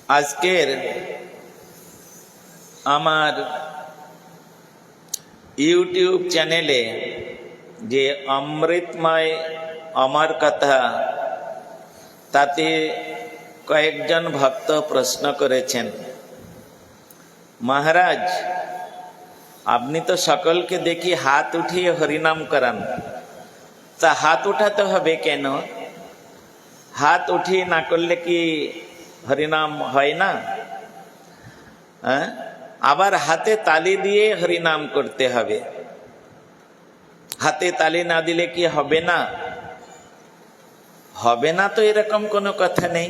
আজকের আমার ইউটিউব চ্যানেলে যে অমৃতময় আমার কথা, তাতে কয়েকজন ভক্ত প্রশ্ন করেছেন, মহারাজ আপনি তো সকলকে দেখি হাত উঠিয়ে হরিনাম করান, তা হাত উঠাতে হবে কেন? হাত উঠিয়ে না করলে কি হরিনাম হয় না? আবার হাতে তালি দিয়ে হরিনাম করতে হবে, হাতে তালি না দিলে কি হবে না? হবে না তো এরকম কোনো কথা নেই।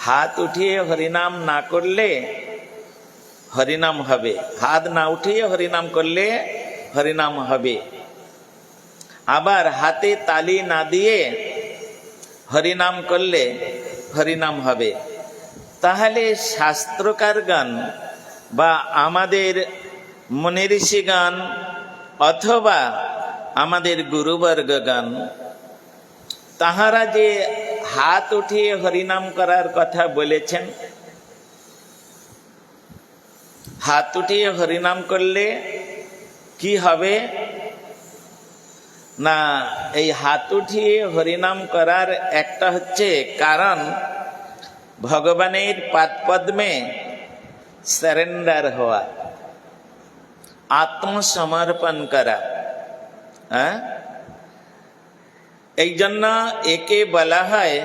হাত উঠিয়ে হরিনাম না করলে হরিনাম হবে, হাত না উঠিয়ে হরিনাম করলে হরিনাম হবে। আবার হাতে তালি না দিয়ে হরিনাম করলে হরিনাম হবে। তাহলে শাস্ত্রকারগণ বা আমাদের মুনি ঋষিগণ অথবা আমাদের গুরুবর্গগণ, তাহারা যে হাত উঠিয়ে হরিনাম করার কথা বলেছেন, হাত উঠিয়ে হরিনাম করলে কি হবে না, এই হাত উঠিয়ে হরিনাম করার একটা হচ্ছে কারণ ভগবানের পাদপদ্মে সারেন্ডার হওয়া, আত্মসমর্পণ করা। এই জন্য একে বলা হয়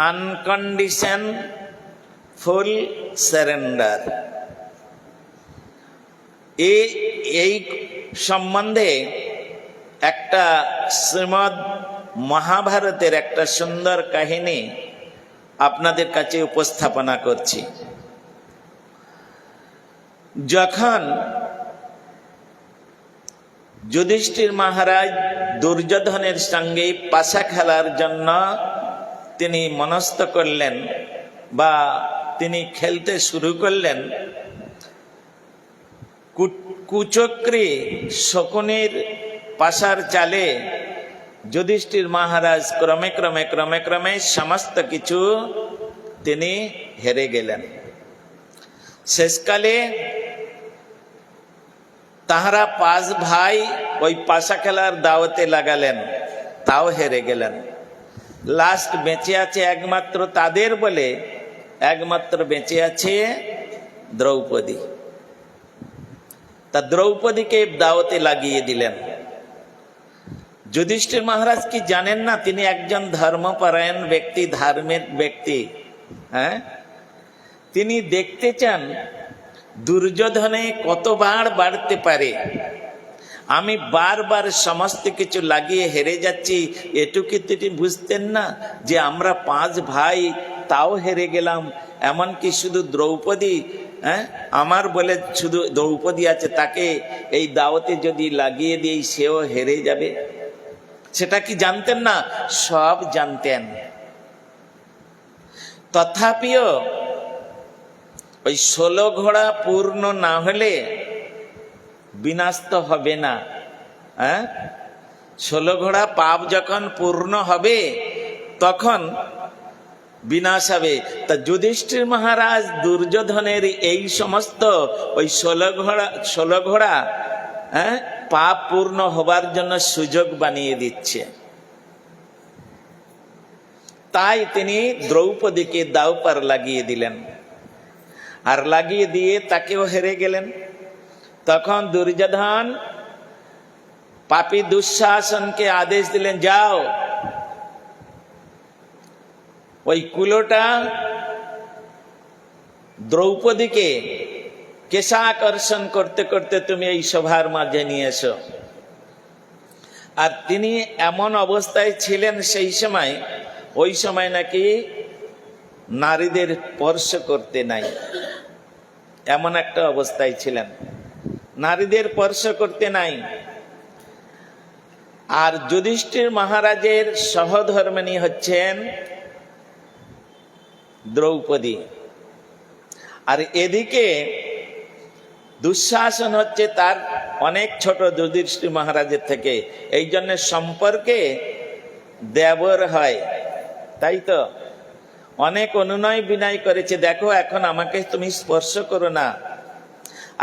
আনকন্ডিশন ফুল সারেন্ডার। এই সম্বন্ধে একটা শ্রীমদ্ মহাভারতের একটা সুন্দর কাহিনী আপনাদের কাছে উপস্থাপনা করছি। যখন যুধিষ্ঠির মহারাজ দুর্যোধনের সঙ্গে পাশা খেলার জন্য তিনি মনস্থ করলেন বা তিনি খেলতে শুরু করলেন, কুচক্রী শকুনির পাশার চালে যুধিষ্ঠির মহারাজ ক্রমে ক্রমে ক্রমে ক্রমে সমস্ত কিছু তিনি হেরে গেলেন। শেষকালে তাহারা 5 ভাই ওই পাশা খেলার দাওয়াতে লাগালেন, তাও হেরে গেলেন। লাস্ট বেঁচে আছে একমাত্র তাদের বলে, একমাত্র বেঁচে আছে দ্রৌপদী। তা দ্রৌপদীকে দাওয়াতে লাগিয়ে দিলেন। যুধিষ্ঠির মহারাজ কি জানেন না তিনি একজন ধর্মপরায়ণ ব্যক্তি, ধার্মিক ব্যক্তি? তিনি দেখতে চান দুর্যোধনে কতবার বাড়তে পারে। আমি বারবার সমস্ত কিছু লাগিয়ে হেরে যাচ্ছি, এটুকু তিনি বুঝতেন না যে আমরা 5 ভাই তাও হেরে গেলাম। এমনকি শুধু দ্রৌপদী, আমার বলে শুধু দ্রৌপদী আছে, তাকে এই দাওয়াতে যদি লাগিয়ে দিই সেও হেরে যাবে, সেটা কি জানতেন না? সব জানতেন। তথাপিও ওই 16 ঘোড়া পূর্ণ না হলে বিনাশ তো হবে না। 16 ঘোড়া পাপ যখন পূর্ণ হবে তখন বিনাশ হবে। তা যুধিষ্ঠির মহারাজ দুর্যোধনের এই সমস্ত ওই 16 ঘোড়া পাপ পূর্ণ হবার জন্য সুযোগ বানিয়ে দিচ্ছে। তাই তিনি দ্রৌপদীকে দাও পার লাগিয়ে দিলেন, আর লাগিয়ে দিয়ে তাকেও হেরে গেলেন। তখন দুর্যোধন পাপী দুঃশাসনকে আদেশ দিলেন, যাও ওই কুলোটা দ্রৌপদীকে কেশাকর্ষণ করতে করতে তুমি এই সভার মাঝে নিয়ে এসো। আর তিনি এমন অবস্থায় ছিলেন সেই সময়, ওই সময় নাকি নারীদের স্পর্শ করতে নাই, এমন একটা অবস্থায় ছিলেন, নারীদের স্পর্শ করতে নাই। আর যুধিষ্ঠির মহারাজের সহধর্মিণী হচ্ছেন দ্রৌপদী, আর এদিকে দুঃশাসন হচ্ছে তার অনেক ছোট যুধিষ্ঠির মহারাজের থেকে, এই জন্য সম্পর্কে দেবর হয়, তাই তো অনেক অনুনয় বিনয় করেছে, দেখো এখন আমাকে তুমি স্পর্শ করো না,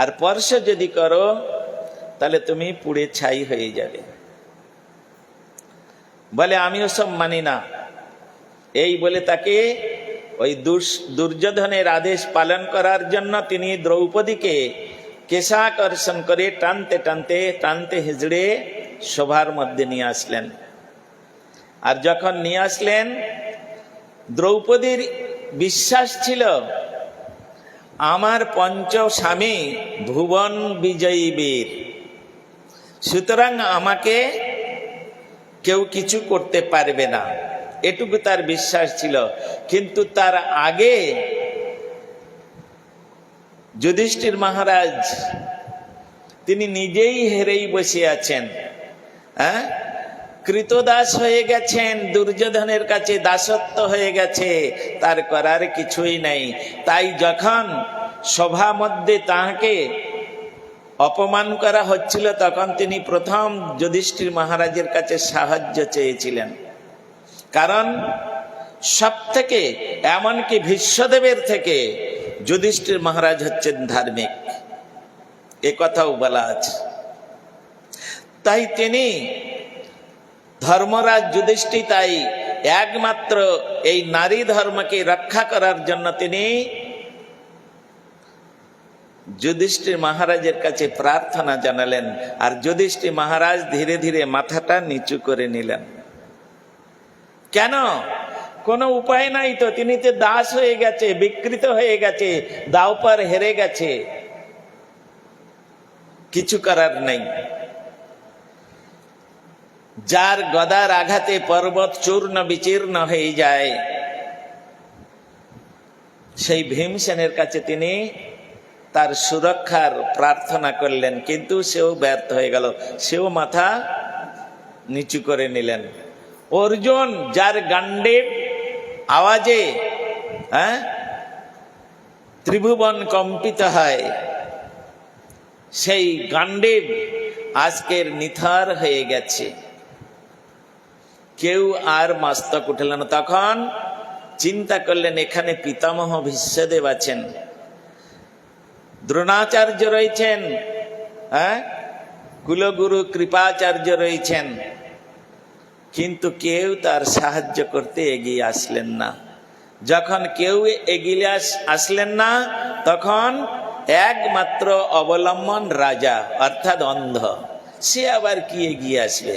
আর স্পর্শ যদি করো তাহলে তুমি পুড়ে ছাই হয়ে যাবে। বলে আমি ওসব মানি না। এই বলে তাকে ওই দুর্যোধনের আদেশ পালন করার জন্য তিনি দ্রৌপদীকে কেশাকর্ষণ করে টানতে টানতে টানতে হিজড়ে সভার মধ্যে নিয়ে আসলেন। আর যখন নিয়ে আসলেন, দ্রৌপদীর বিশ্বাস ছিল আমার পঞ্চ স্বামী ভুবন বিজয়ী বীর, সুতরাং আমাকে কেউ কিছু করতে পারবে না, এটুকু তার বিশ্বাস ছিল। কিন্তু তার আগে যুধিষ্ঠির মহারাজ তিনি নিজেই হেরেই বসে আছেন, কৃতদাস হয়ে গেছেন, দুর্যোধনের কাছে দাসত্ব হয়ে গেছে, তার করার কিছুই নাই। তাই যখন সভা মধ্যে তাহাকে অপমান করা হচ্ছিল, তখন তিনি প্রথম যুধিষ্ঠির মহারাজের কাছে সাহায্য চেয়েছিলেন। কারণ সব থেকে, এমনকি ভীষ্মদেবের থেকে যুধিষ্ঠির মহারাজ হচ্ছেন ধার্মিক, এ কথাও বলা আছে। তাই তিনি ধর্মরাজ যুধিষ্ঠির, তাই একমাত্র এই নারী ধর্মকে রক্ষা করার জন্য তিনি যুধিষ্ঠির মহারাজের কাছে প্রার্থনা জানালেন। আর যুধিষ্ঠির মহারাজ ধীরে ধীরে মাথাটা নিচু করে নিলেন। কেন? কোনো উপায় নাই তো, তিনি তো দাস হয়ে গেছে, বিকৃত হয়ে গেছে, দাও পার হেরে গেছে, কিছু করার নেই। যার গদার আঘাতে পর্বত চূর্ণ বিচীর্ণ হয়ে যায়, সেই ভীমসেনের কাছে তিনি তার সুরক্ষার প্রার্থনা করলেন, কিন্তু সেও ব্যর্থ হয়ে গেল, সেও মাথা নিচু করে নিলেন। অর্জুন, যার গান্ডীব আওয়াজে ত্রিভুবন কম্পিত হয়, সেই গান্ডীব আজকের নিথর হয়ে গেছে, কেউ আর মস্তক উঠল না। তখন চিন্তা করলেন, এখানে পিতামহ ভীষ্মদেব আছেন, দ্রোণাচার্য রয়েছেন, কুলগুরু কৃপাচার্য রয়েছেন, কিন্তু কেউ তার সাহায্য করতে এগিয়ে আসলেন না। যখন কেউ এগিয়ে আসলেন না, তখন একমাত্র অবলম্বন রাজা, অর্থাৎ অন্ধ, সে আবার কি এগিয়ে আসবে?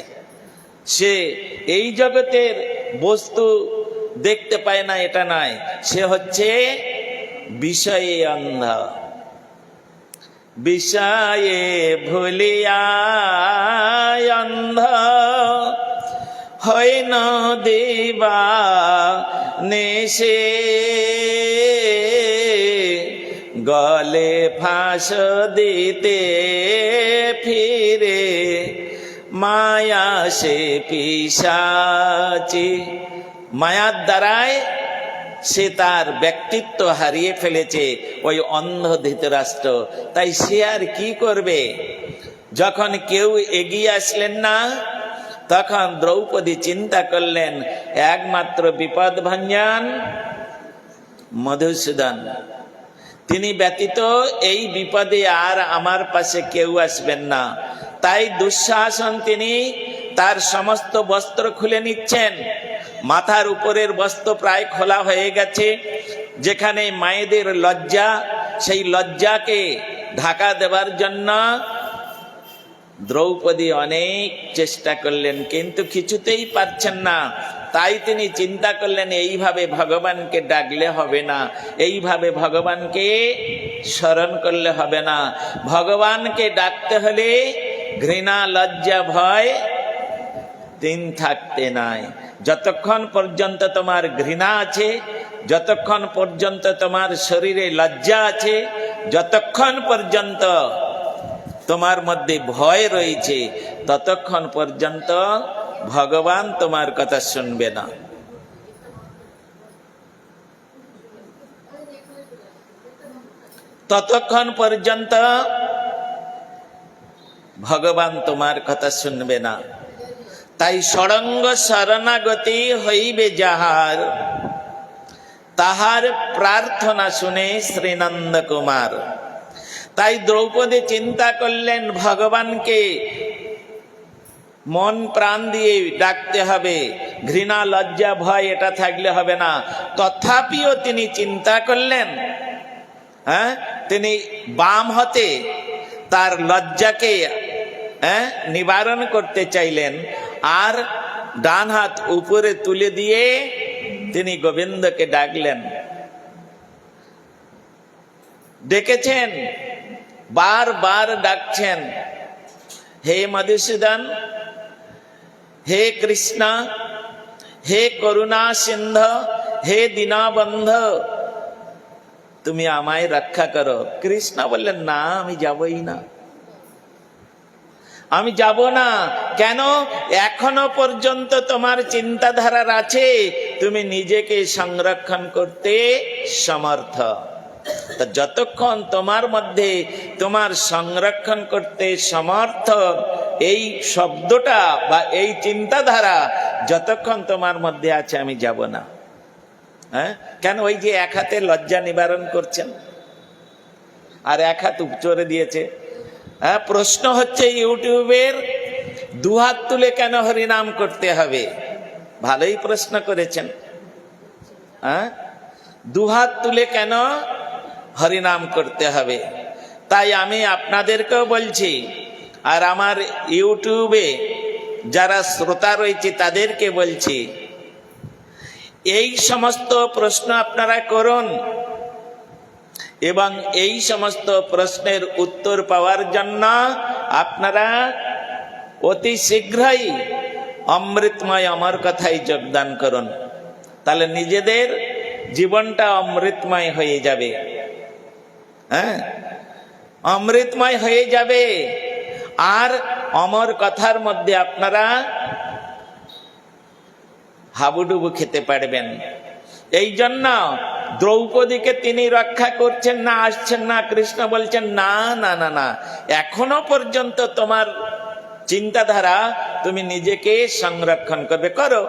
সে এই জগতের বস্তু দেখতে পায় না, এটা নয়, সে হচ্ছে বিষয়ে অন্ধ। বিষয়ে ভুলিয়া অন্ধ হয় না দিবা নেশে, গলে ফাঁস দিতে ফিরে মায়া সে পিশাচি। মায়ার দ্বারায় সে তার ব্যক্তিত্ব হারিয়ে ফেলেছে, ওই অন্ধ ধৃতরাষ্ট্র। তাই সে আর কি করবে? যখন কেউ এগিয়ে আসলেন না, তখন দ্রৌপদী চিন্তা করলেন, একমাত্র বিপদভঞ্জন মধুসূদন, তিনি ব্যতীত এই বিপদে আর আমার পাশে কেউ আসবেন না। তাই দুঃশাসন তিনি তার সমস্ত বস্ত্র খুলে নিচ্ছেন। মাথার উপরের বস্ত্র প্রায় খোলা হয়ে গেছে, যেখানে মায়েদের লজ্জা, সেই লজ্জাকে ঢাকা দেবার জন্য দ্রৌপদী অনেক চেষ্টা করলেন, কিন্তু কিছুতেই পারছেন না। তাই তিনি চিন্তা করলেন, এইভাবে ভগবানকে ডাকলে হবে না, এইভাবে ভগবানকে স্মরণ করলে হবে না। ভগবানকে ডাকতে হলে ঘৃণা, লজ্জা, ভয় তিন থাকতে নাই। যতক্ষণ পর্যন্ত তোমার ঘৃণা আছে, যতক্ষণ পর্যন্ত তোমার শরীরে লজ্জা আছে, যতক্ষণ পর্যন্ত তোমার মধ্যে ভয় রয়েছে, ততক্ষণ পর্যন্ত ভগবান তোমার কথা শুনবে না। ততক্ষণ পর্যন্ত ভগবান তোমার কথা শুনবে না। তাই ষড়ঙ্গ শরণাগতি হইবে যাহার, তাহার প্রার্থনা শুনে শ্রীনন্দ কুমার। তাই দ্রৌপদী চিন্তা করলেন ভগবানকে মন প্রাণ দিয়ে ডাকতে হবে, ঘৃণা লজ্জা ভয় এটা থাকলে হবে না। তথাপিও তিনি চিন্তা করলেন, তিনি বাম হতে তার লজ্জাকে নিবারণ করতে চাইলেন, আর ডান হাত উপরে তুলে দিয়ে তিনি গোবিন্দকে ডাকলেন। ডেকেছেন, বারবার ডাকছেন, হে মধুসূদন, হে কৃষ্ণ, হে করুণা সিন্ধু, হে দীনবন্ধ, তুমি আমায় রক্ষা করো। কৃষ্ণ বললেন, না, আমি যাবই না, আমি যাব না। কেন? এখনো পর্যন্ত তোমার চিন্তাধারার আছে তুমি নিজেকে সংরক্ষণ করতে সমর্থ। তা যতক্ষণ তোমার মধ্যে তোমার সংরক্ষণ করতে সমর্থ এই শব্দটা বা এই চিন্তাধারা যতক্ষণ তোমার মধ্যে আছে, আমি যাব না। কেন? ওই যে এক হাতে লজ্জা নিবারণ করছেন আর এক হাত উপচরে দিয়েছে। প্রশ্ন হচ্ছে, ইউটিউবের দুহাত তুলে কেন হরিনাম করতে হবে? ভালোই প্রশ্ন করেছেন। দুহাত তুলে কেন হরিনাম করতে হবে? তাই আমি আপনাদেরকেও বলছি, আর আমার ইউটিউবে যারা শ্রোতা রয়েছে তাদেরকে বলছি, এই সমস্ত প্রশ্ন আপনারা করুন এবং এই সমস্ত প্রশ্নের উত্তর পাওয়ার জন্য আপনারা অতি শীঘ্রই অমৃতময় আমার কথায় যোগদান করুন। তাহলে নিজেদের জীবনটা অমৃতময় হয়ে যাবে। অমৃতময় হয়ে যাবে, আর অমর কথার মধ্যে আপনারা হাবুডুবু খেতে পারবেন। এই জন্য দ্রৌপদীকে তিনি রক্ষা করছেন না, আসছেন না। কৃষ্ণ বলছেন, না না না না, এখনো পর্যন্ত তোমার চিন্তাধারা তুমি নিজেকে সংরক্ষণ করবে, করো,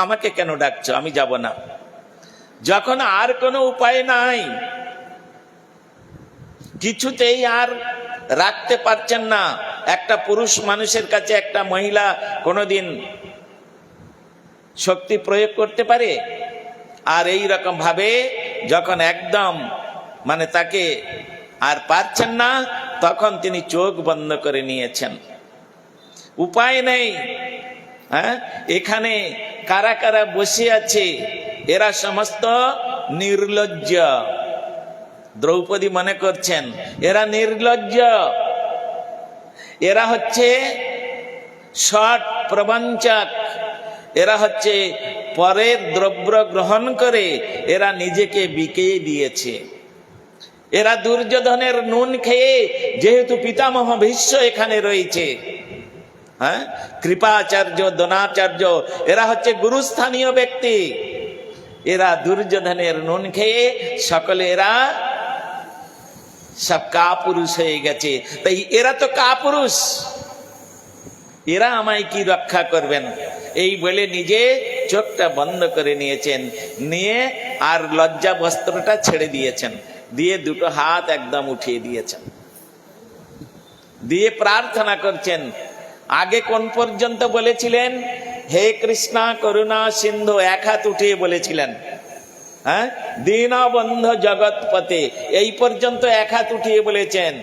আমাকে কেন ডাকছো? আমি যাব না। যখন আর কোনো উপায় নাই, কিছুতেই আর রাখতে পারছেন না, একটা পুরুষ মানুষের কাছে একটা মহিলা কোনোদিন শক্তি প্রয়োগ করতে পারে? আর এই রকম ভাবে যখন একদম তাকে আর পারছেন না, তখন তিনি চোখ বন্ধ করে নিয়েছেন। উপায় নেই। এখানে কারা কারা বসে আছে, এরা সমস্ত নির্লজ্জ। দ্রৌপদী মনে করছেন এরা নির্লজ্জ, এরা হচ্ছে সৎ প্রবঞ্চক, এরা হচ্ছে পরের দ্রব্য গ্রহণ করে এরা নিজেকে বিকিয়ে দিয়েছে। এরা দুর্যোধনের নুন খেয়ে, যেহেতু পিতামহ ভীষ্ম এখানে রয়েছে, কৃপাচার্য, দ্রোণাচার্য, এরা হচ্ছে গুরুস্থানীয় ব্যক্তি, এরা দুর্যোধনের নুন খেয়ে সকলে এরা সব কাপুরুষ হয়ে গেছে। তাই এরা তো কাপুরুষ, এরা আমায় কি রক্ষা করবেন? এই বলে নিজে চোখটা বন্ধ করে নিয়েছেন, নিয়ে আর লজ্জা বস্ত্রটা ছেড়ে দিয়েছেন, দিয়ে দুটো হাত একদম উঠিয়ে দিয়েছেন, দিয়ে প্রার্থনা করছেন। আগে কোন পর্যন্ত বলেছিলেন? হে কৃষ্ণ করুণা সিন্ধু, এক হাত উঠিয়ে বলেছিলেন। দীনবন্ধু জগৎপতে, এই পর্যন্ত এক হাত উঠিয়ে বলেছেন।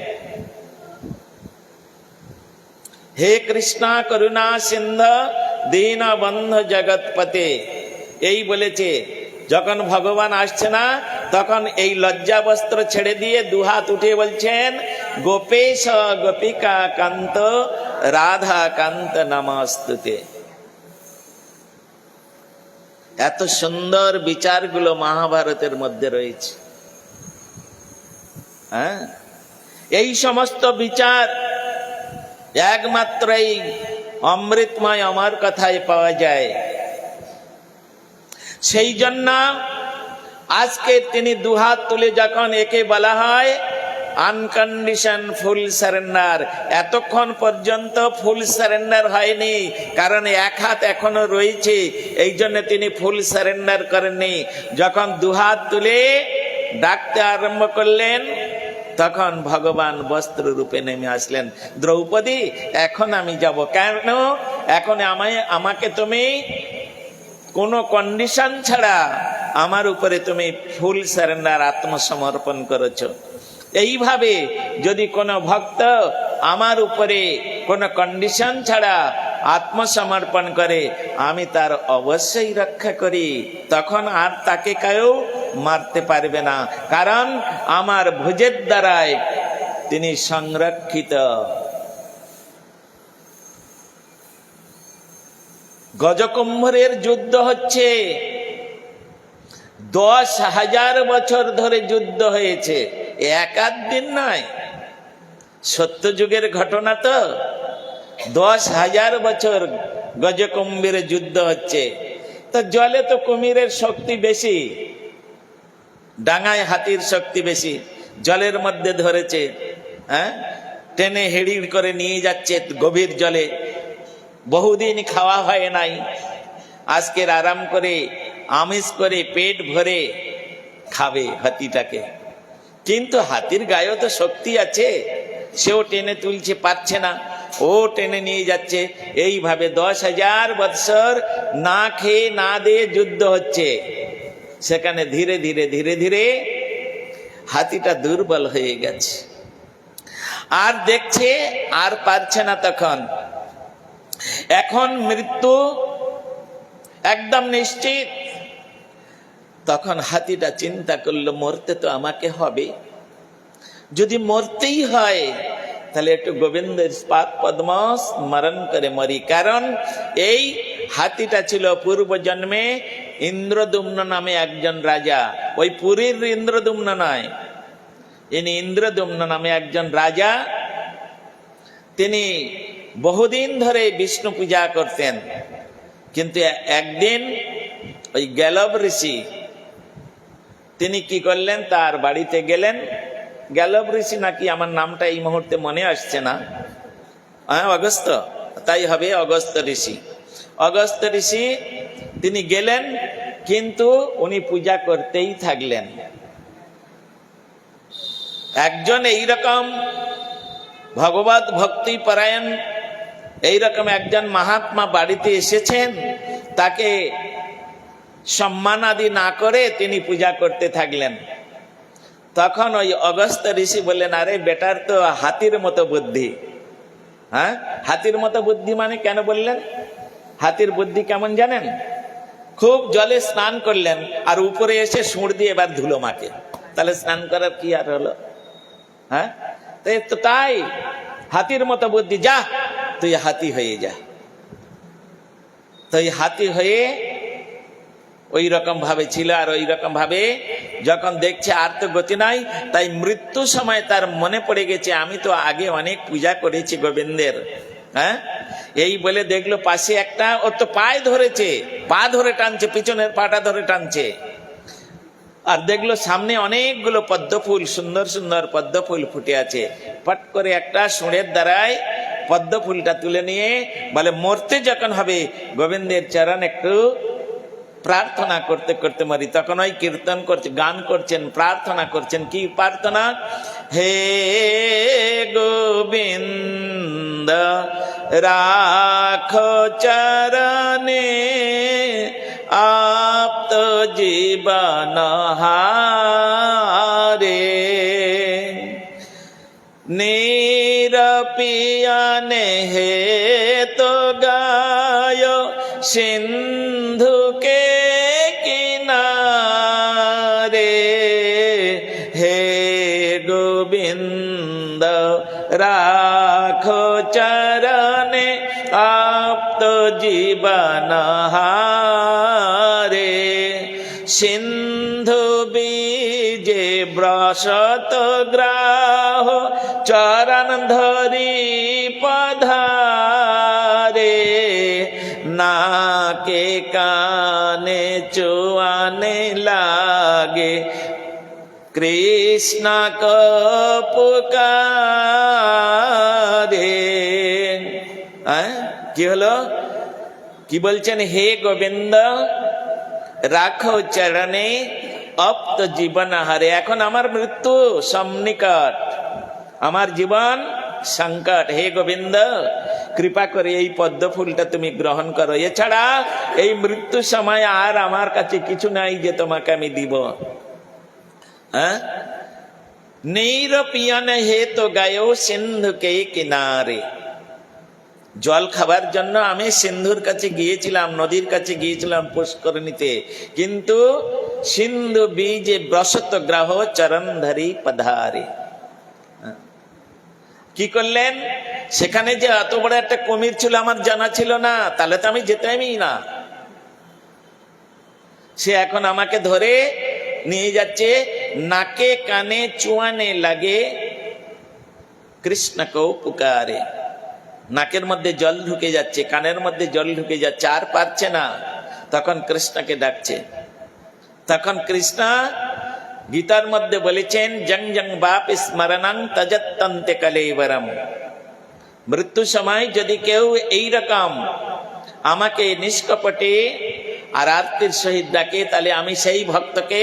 হে কৃষ্ণ করুণা সিন্ধু দীনবন্ধু জগৎপতে, এই বলেছে। যখন ভগবান আসছে না, তখন এই লজ্জা বস্ত্র ছেড়ে দিয়ে দুহাত উঠিয়ে বলছেন, গোপেশ গোপিকা কান্ত রাধা কান্ত নমস্তুতে। এত সুন্দর বিচারগুলো মহাভারতের মধ্যে রয়েছে। এই সমস্ত বিচার একমাত্র এই অমৃতময় আমার কথায় পাওয়া যায়। সেই জন্য আজকে তিনি দুহাত তুলে যখন একে বলা হয় আনকন্ডিশন ফুল সারেন্ডার। এতক্ষণ পর্যন্ত ফুল সারেন্ডার হয়নি, কারণ এক হাত এখনো রয়েছে, এই জন্য তিনি ফুল সারেন্ডার করেননি। যখন দুহাত তুলে ডাকতে আরম্ভ করলেন, তখন ভগবান বস্ত্র রূপে নেমে আসলেন। দ্রৌপদী, এখন আমি যাব। কেন? এখন আমাকে তুমি কোনো কন্ডিশন ছাড়া আমার উপরে তুমি ফুল সারেন্ডার, আত্মসমর্পণ করেছো। এইভাবে যদি কোনো ভক্ত আমার উপরে কোনো কন্ডিশন ছাড়া আত্মসমর্পণ করে, আমি তার অবশ্যই রক্ষা করি। তখন আর তাকে কেউ মারতে পারবে না, কারণ আমার ভুজের দ্বারায় তিনি সংরক্ষিত। গজকুম্ভের যুদ্ধ হচ্ছে, 10,000 বছর ধরে যুদ্ধ হয়েছে, এক আধ দিন নয়। সত্যযুগের ঘটনা তো, 10,000 বছর গজকুম্ভের যুদ্ধ হচ্ছে। তো জলে তো কুমিরের শক্তি বেশি, ডাঙায় হাতির শক্তি বেশি। জলের মধ্যে ধরেছে, হ্যাঁ, টেনে হেড়িড় করে নিয়ে যাচ্ছে গভীর জলে। বহুদিন খাওয়া হয় নাই, আজকের আরাম করে আমিষ করে পেট ভরে খাবে হাতিটাকে। কিন্তু হাতির গায়েও তো শক্তি আছে, সেও টেনে তুলছে, পারছে না, ও টেনে নিয়ে যাচ্ছে। এইভাবে 10,000 বৎসর না খেয়ে না দিয়ে যুদ্ধ হচ্ছে। সেখানে ধীরে ধীরে ধীরে ধীরে হাতিটা দুর্বল হয়ে গেছে, আর দেখছে আর পারছে না। তখন এখন মৃত্যু একদম নিশ্চিত। তখন হাতিটা চিন্তা করলো, মরতে তো আমাকে হবে, যদি মরতেই হয় তাহলে একটু গোবিন্দের পাদ পদ্ম স্মরণ করে মরি। কারণ এই হাতিটা ছিল পূর্ব জন্মে ইন্দ্রদুম্ন নামে একজন রাজা। ওই পুরীর ইন্দ্রদুম্ন নয়, ইনি ইন্দ্রদুম্ন নামে একজন রাজা। তিনি বহুদিন ধরে বিষ্ণু পূজা করতেন। কিন্তু একদিন ওই গ্যালব ঋষি, তিনি কি করলেন, তার বাড়িতে গেলেন। গ্যালব ঋষি নাকি, আমার নামটা এই মুহূর্তে মনে আসছে না, হ্যাঁ অগস্ত্য, তাই হবে, অগস্ত্য ঋষি। অগস্ত্য ঋষি তিনি গেলেন, কিন্তু উনি পূজা করতেই থাকলেন। একজন এইরকম ভগবত ভক্তি পরায়ণ এইরকম একজন মহাত্মা বাড়িতে এসেছেন, তাকে সম্মান আদি না করে তিনি পূজা করতে থাকলেন। তখন ওই অগস্ত্য ঋষি বললেন, আরে বেটার তো হাতির মতো বুদ্ধি। হ্যাঁ, হাতির মতো বুদ্ধি মানে কেন বললেন? হাতির বুদ্ধি কেমন জানেন? খুব জলে স্নান করলেন, আর উপরে এসে সুঁড় দিয়ে এবার ধুলো মাকে, তাহলে স্নান করার কি আর হলো? হ্যাঁ, তো তাই হাতির মতো বুদ্ধি, যা তুই হাতি হয়ে যা। তো এই হাতি হয়ে ওই রকম ভাবে ছিল। আর ওই রকম ভাবে যখন দেখছে আর তো গতি নাই, তাই মৃত্যু সময় তার মনে পড়ে গেছে, আমি তো আগে অনেক পূজা করেছি গোবিন্দের। হ্যাঁ, এই বলে দেখলো পাশে একটা, ওর তো পায়ে ধরেছে, পা ধরে টানছে, পিছনের পাটা ধরে টানছে। আর দেখলো সামনে অনেকগুলো পদ্ম ফুল, সুন্দর সুন্দর পদ্ম ফুল ফুটে আছে। পট করে একটা সুঁড়ের দ্বারায় পদ্ম ফুলটা তুলে নিয়ে বলে, মরতে যখন হবে গোবিন্দের চরণ একটু প্রার্থনা করতে করতে মরি। তখন ওই কীর্তন করছে, গান করছেন, প্রার্থনা করছেন। কি প্রার্থনা? হে গোবিন্দ রাখো চরণে আপ্ত জীবন হারে, নিরপিয়ানে হে তো গায় সিন্ধুকে কিনারে, হে গোবিন্দ রাখো চরণে আপ্ত জীবন হারে, সিন্ধু বীজে ব্রসত গ্রাহ চরণ ধরি পধারে, নাকে কানে চুয়ানে লাগে কৃষ্ণ কো পুকারে। কি হলো, কি বলছেন? হে গোবিন্দ রাখো চরণে अब तो জীবন হারে। এখন আমার মৃত্যু সন্নিকট, আমার জীবন সংকট। হে গোবিন্দ কৃপা করে এই পদ্ম ফুলটা তুমি গ্রহণ করো, এছাড়া এই মৃত্যু সময় আর আমার কাছে কিছু নাই যে তোমাকে আমি দিব। नीर पियन हे तो गयो सिंधु के किनारे। জল খাবার জন্য আমি সিন্ধুর কাছে গিয়েছিলাম, নদীর কাছে গিয়েছিলাম পুষ্করিণীতে, কিন্তু সিন্ধু বীজে ব্রসত গ্রাহ চরণ ধরি পধারে। কি করলেন? সেখানে যে এত বড় একটা কুমির ছিল আমার জানা ছিল না, তাহলে তো আমি যেতামই না। সে এখন আমাকে ধরে নিয়ে যাচ্ছে, নাকে কানে চুয়ানে লাগে কৃষ্ণ কো পুকারে। নাকের মধ্যে জল ঢুকে যাচ্ছে, কানের মধ্যে জল ঢুকে যাচ্ছে, আর পারছে না, তখন কৃষ্ণকে ডাকছে। তখন কৃষ্ণ গীতার মধ্যে বলেছেন, জং জং বাপ স্মরণং তজত্তন্তে কলেবরম। মৃত্যু সময় যদি কেউ এইরকম আমাকে নিষ্কপটে আর আরতির সহিত ডাকে, তাহলে আমি সেই ভক্তকে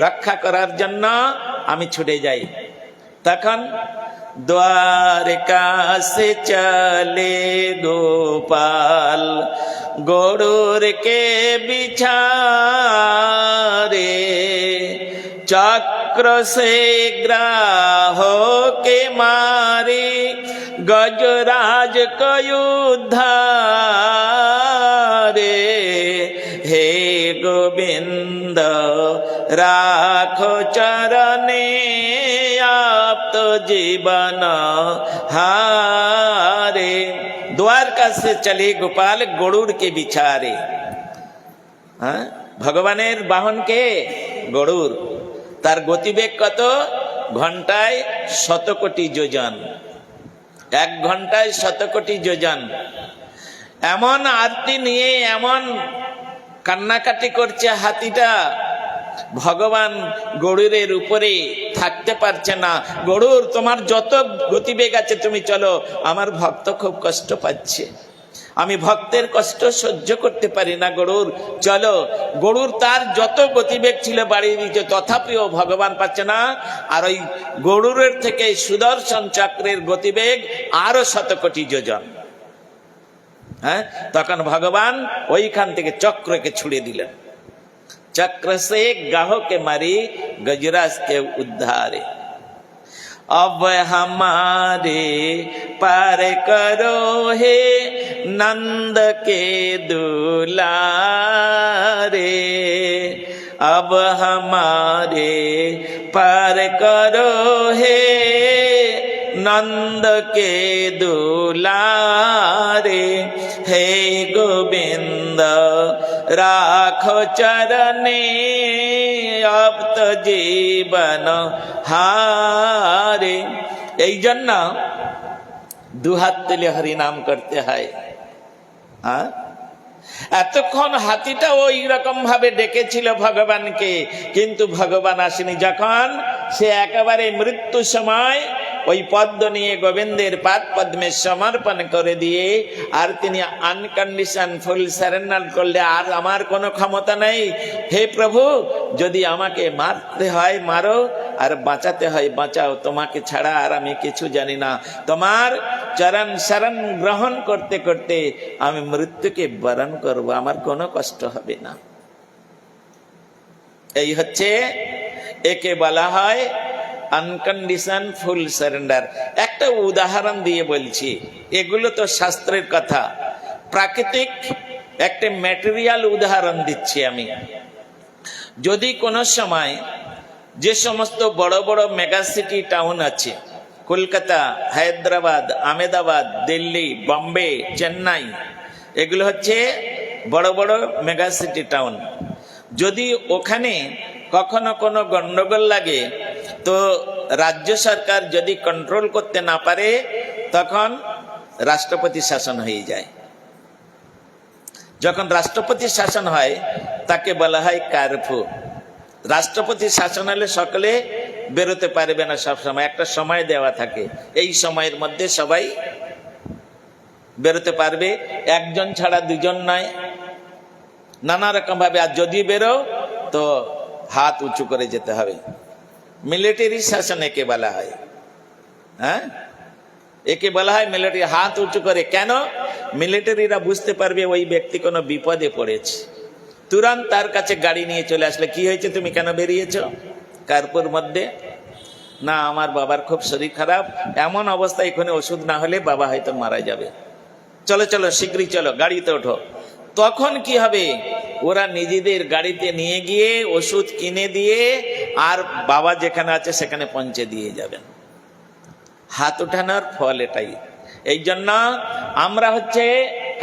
রক্ষা করার জন্য আমি ছুটে যাই। তখন द्वारिका से चले गोपाल गरुड़ के बिचारे, चक्र से ग्राहो के मारे गजराज को उद्धारे। हे गोविंद राखो चरणे आप तो जीवन हारे। द्वारका से चले गोपाल गरुड़ के बिचारे। ভগবানের বাহন কে? গরুড়। তার গতিবেগ কত? ঘন্টায় 100 কোটি যোজন, 1 ঘন্টায় 100 কোটি যোজন। এমন আরতি নিয়ে এমন কান্নাকাটি করছে হাতিটা, ভগবান গরুড়ের উপরে থাকতে পারছে না। গরুড়, তোমার যত গতিবেগ আছে তুমি চলো, আমার ভক্ত খুব কষ্ট পাচ্ছে, আমি ভক্তের কষ্ট সহ্য করতে পারি না। গরুড় চলো। গরুড় তার যত গতিবেগ ছিল বাড়িয়ে দিচ্ছে, তথাপিও ভগবান পাচ্ছে না। আর ওই গরুড়ের থেকে সুদর্শন চক্রের গতিবেগ আরো 100 কোটি যোজন। তখন ভগবান ওইখান থেকে চক্রকে ছুড়ে দিলেন। चक्र से गाहो के मारी गजराज के उद्धारे। अब हमारे पार करो हे नंद के दुलारे। अब हमारे पार करो हे नंद के दुलारे। हे गोविंद राखो चरणे अब तो जीवन हारे। এই জন্য দুহাত তুলে হরি নাম করতে হয়। এতক্ষণ হাতিটা ওই রকম ভাবে ডেকেছিল ভগবানকে, কিন্তু ভগবান আসেনি। যখন সে একেবারে মৃত্যু সময় ওই পদ্ম নিয়ে গোবিন্দের পাদ পদ্মে সমর্পণ করে দিয়ে, আর তিনি আনকন্ডিশন ফুল সারেন্ডার করলে, আর আমার কোনো ক্ষমতা নেই, হে প্রভু যদি আমাকে মারতে হয় মারো, আর বাঁচাতে হয় বাঁচাও, তোমাকে ছাড়া আর আমি কিছু জানি না। তোমার চরণ শরণ গ্রহণ করতে করতে আমি মৃত্যুকে বরণ করব, আমার কোনো কষ্ট হবে না। এই হচ্ছে, একে বলা হয় আনকন্ডিশন ফুল সারেন্ডার। একটা উদাহরণ দিয়ে বলছি, এগুলো তো শাস্ত্রের কথা, প্রাকৃতিক একটা ম্যাটেরিয়াল উদাহরণ দিচ্ছি আমি। যদি কোনো সময় যে সমস্ত বড় বড় মেগা সিটি টাউন আছে, কলকাতা, হায়দ্রাবাদ, আহমেদাবাদ, দিল্লি, বম্বে, চেন্নাই, এগুলো হচ্ছে বড় বড় মেগা সিটি টাউন। যদি ওখানে কখনো কোনো গন্ডগোল লাগে, তো রাজ্য সরকার যদি কন্ট্রোল করতে না পারে, তখন রাষ্ট্রপতি শাসন হয়ে যায়। যখন রাষ্ট্রপতি শাসন হয় তাকে বলা হয় কারফিউ। রাষ্ট্রপতি শাসন হলে সকলে বেরোতে পারবে না সব সময়, একটা সময় দেওয়া থাকে, এই সময়ের মধ্যে সবাই বেরোতে পারবে, একজন ছাড়া দুজন নয়, নানা রকম ভাবে। আর যদি বেরো তো হাত উঁচু করে যেতে হবে। মিলিটারি শাসন একে বলা হয়, হ্যাঁ, একে বলা হয় মিলিটারি। হাত উঁচু করে কেন? মিলিটারিরা বুঝতে পারবে ওই ব্যক্তি কোনো বিপদে পড়েছে, তুরন্ত তার কাছে গাড়ি নিয়ে চলে আসলে, কি হয়েছে, তুমি কেন বেরিয়েছো কার্পুর মধ্যে? না, আমার বাবার খুব শরীর খারাপ, এমন অবস্থা, এখানে ওষুধ না হলে বাবা হয়তো মারা যাবে, চলো চলো শীঘ্রই চলো, গাড়িতে ওঠো। তখন কি হবে, ওরা নিজেদের গাড়িতে নিয়ে গিয়ে ওষুধ কিনে দিয়ে আর বাবা যেখানে আছে সেখানে পৌঁছে দিয়ে যাবেন। হাত উঠানোর ফল এটাই। এই জন্য আমরা হচ্ছে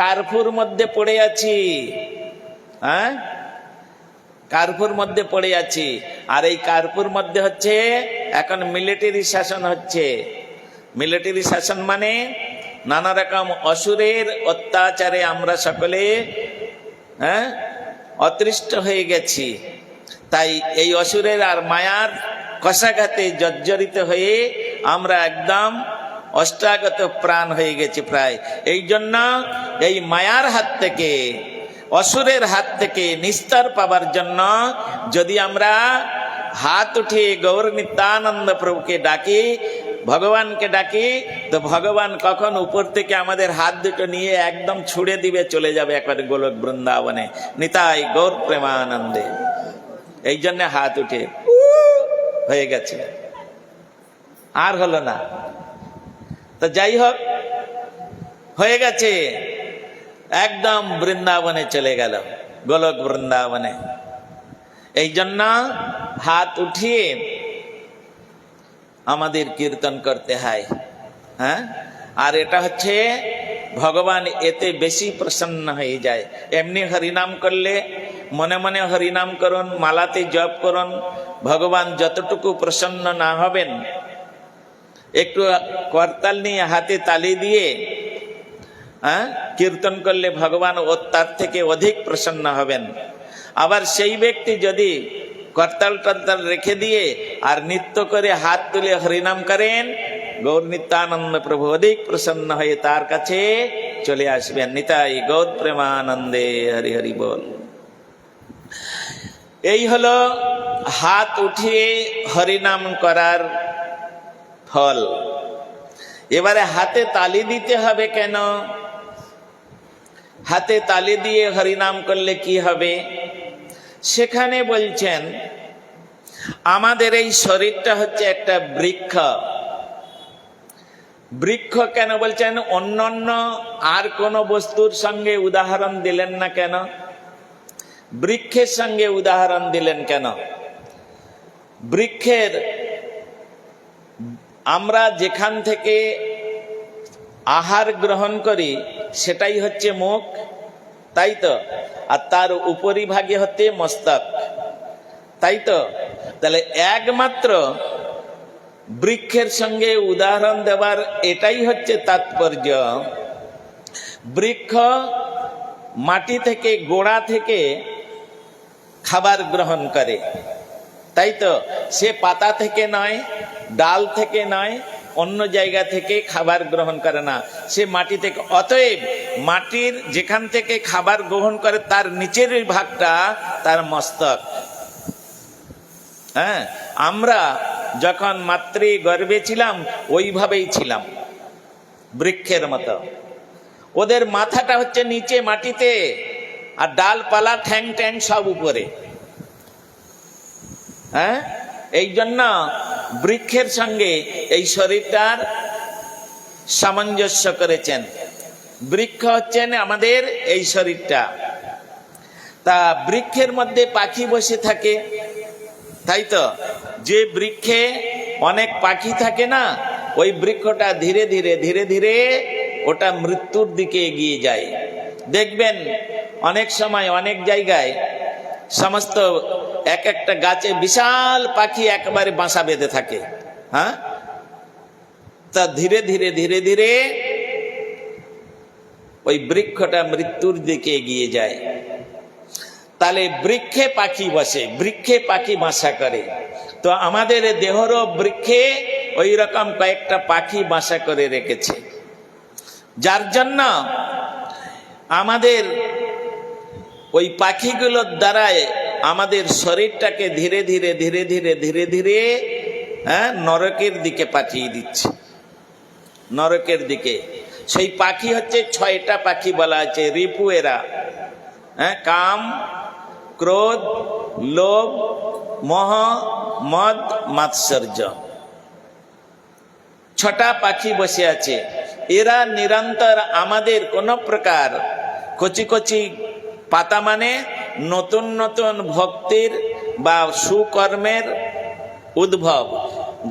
কার্ফুর মধ্যে পড়ে আছি, হ্যাঁ, কার্ফুর মধ্যে পড়ে আছি। আর এই কার্ফুর মধ্যে হচ্ছে এখন মিলিটারি শাসন হচ্ছে। মিলিটারি শাসন মানে নানা রকম অসুরের অত্যাচারে আমরা সকলে, হ্যাঁ, অতৃষ্ট হয়ে গেছি। তাই এই অসুরের আর মায়ার কষাঘাতে জর্জরিত হয়ে আমরা একদম অষ্টাগত প্রাণ হয়ে গেছি প্রায়। এই জন্য এই মায়ার হাত থেকে, অসুরের হাত থেকে নিস্তার পাবার জন্য যদি আমরা হাত উঠিয়ে গৌর নিত্যানন্দ প্রভুকে ডাকি, ভগবানকে ডাকি, তো ভগবান কখন উপর থেকে আমাদের হাত দুটো নিয়ে একদম ছুড়ে দিবে, চলে যাবে একবারে গোলক বৃন্দাবনে, নিতাই গৌর প্রেমানন্দে। এই জন্য হাত উঠে হয়ে গেছে, আর হলো না। তো যাই হোক, হয়ে গেছে, একদম বৃন্দাবনে চলে গেল, গোলক বৃন্দাবনে। এই জন্য হাত উঠিয়ে আমাদের কীর্তন করতে হয়, হ্যাঁ। আর এটা হচ্ছে ভগবান এতে বেশি প্রসন্ন হয়ে যায়। এমনি হরিনাম করলে মনে মনে হরিনাম করুন, মালাতে জপ করুন, ভগবান যতটুকু প্রসন্ন না হবেন, একটু করতাল নিয়ে হাতে তালি দিয়ে, হ্যাঁ, কীর্তন করলে ভগবান তার থেকে অধিক প্রসন্ন হবেন। আবার সেই ব্যক্তি যদি করতাল টরতাল রেখে দিয়ে আর নৃত্য করে হাত তুলে হরিনাম করেন, গৌর নিত্যানন্দ প্রভু অধিক প্রসন্ন হয়ে তার কাছে চলে আসবেন। নিতাই গৌর প্রেমানন্দে, হরি হরি বল। এই হলো হাত উঠিয়ে হরিনাম করার ফল। এবারে হাতে তালি দিতে হবে কেন? হাতে তালি দিয়ে হরিনাম করলে কি হবে? সেখানে বলছেন আমাদের এই শরীরটা হচ্ছে একটা বৃক্ষ। বৃক্ষ কেন বলছেন? অন্যান্য আর কোন বস্তুর সঙ্গে উদাহরণ দিলেন না কেন? বৃক্ষের সঙ্গে উদাহরণ দিলেন কেন? বৃক্ষের আমরা যেখান থেকে আহার গ্রহণ করি সেটাই হচ্ছে মুখ, তাই তো? আর তার উপরিভাগে হচ্ছে মস্তক, তাই তো? তাহলে একমাত্র বৃক্ষের সঙ্গে উদাহরণ দেওয়ার এটাই হচ্ছে তাৎপর্য। বৃক্ষ মাটি থেকে, গোড়া থেকে খাবার গ্রহণ করে, তাই তো? সে পাতা থেকে নয়, ডাল থেকে নয়, অন্য জায়গা থেকে খাবার গ্রহণ করে না, সে মাটি থেকে। অতএব মাটির যেখান থেকে খাবার গ্রহণ করে তার নিচের ভাগটা তার মস্তক। হ্যাঁ, আমরা যখন মাতৃ গর্ভে ছিলাম ওইভাবেই ছিলাম, বৃক্ষের মতো। ওদের মাথাটা হচ্ছে নিচে মাটিতে, আর ডালপালা ঠ্যাং ট্যাং সব উপরে। হ্যাঁ, এই জন্য বৃক্ষের সঙ্গে এই শরীরটার সামঞ্জস্য করেছেন। বৃক্ষ হচ্ছেন আমাদের এই শরীরটা। তা বৃক্ষের মধ্যে পাখি বসে থাকে, তাই তো? যে বৃক্ষে অনেক পাখি থাকে না, ওই বৃক্ষটা ধীরে ধীরে ধীরে ধীরে ওটা মৃত্যুর দিকে এগিয়ে যায়। দেখবেন অনেক সময় অনেক জায়গায় সমস্ত এক একটা গাছে বিশাল পাখি একেবারে বাসা বেঁধে থাকে। হ্যাঁ, তা ধীরে ধীরে ধীরে ধীরে ওই বৃক্ষটা মৃত্যুর দিকে এগিয়ে যায়। তাহলে বৃক্ষে পাখি বসে, বৃক্ষে পাখি বাসা করে। তো আমাদের দেহরও বৃক্ষে ওই রকম কয়েকটা পাখি বাসা করে রেখেছে, যার জন্য আমাদের ওই পাখিগুলোর দ্বারায় আমাদের শরীরটাকে ধীরে ধীরে ধীরে ধীরে ধীরে ধীরে নরকের দিকে পাঠিয়ে দিচ্ছে, নরকের দিকে। সেই পাখি হচ্ছে 6টা পাখি বলা আছে রিপু, এরা কাম, ক্রোধ, লোভ, মোহ, মদ, মাৎসর্য। 6টা পাখি বসে আছে। এরা নিরন্তর আমাদের কোন প্রকার কচি কচি পাতা, মানে নতুন নতুন ভক্তির বা সুকর্মের উদ্ভব।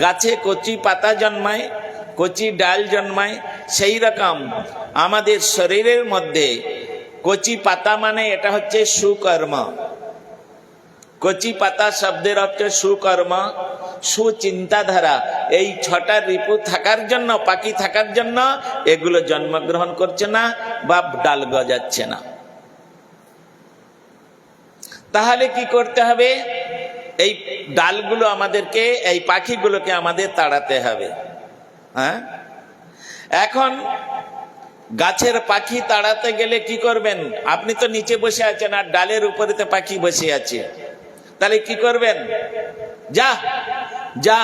গাছে কচি পাতা জন্মায়, কচি ডাল জন্মায়, সেই রকম আমাদের শরীরের মধ্যে কচি পাতা, মানে এটা হচ্ছে সুকর্ম। কচি পাতা শব্দের অর্থ সুকর্ম, সুচিন্তাধারা। এই 6টা রিপু থাকার জন্য, পাখি থাকার জন্য এগুলো জন্মগ্রহণ করছে না বা ডাল গজাচ্ছে না। তাহলে কি করতে হবে? এই ডালগুলো আমাদেরকে, এই পাখিগুলোকে আমাদের তাড়াতে হবে। এখন গাছের পাখি তাড়াতে গেলে কি করবেন? আপনি তো নিচে বসে আছেন আর ডালের উপরেতে পাখি বসে আছে, তাহলে কি করবেন? যা যা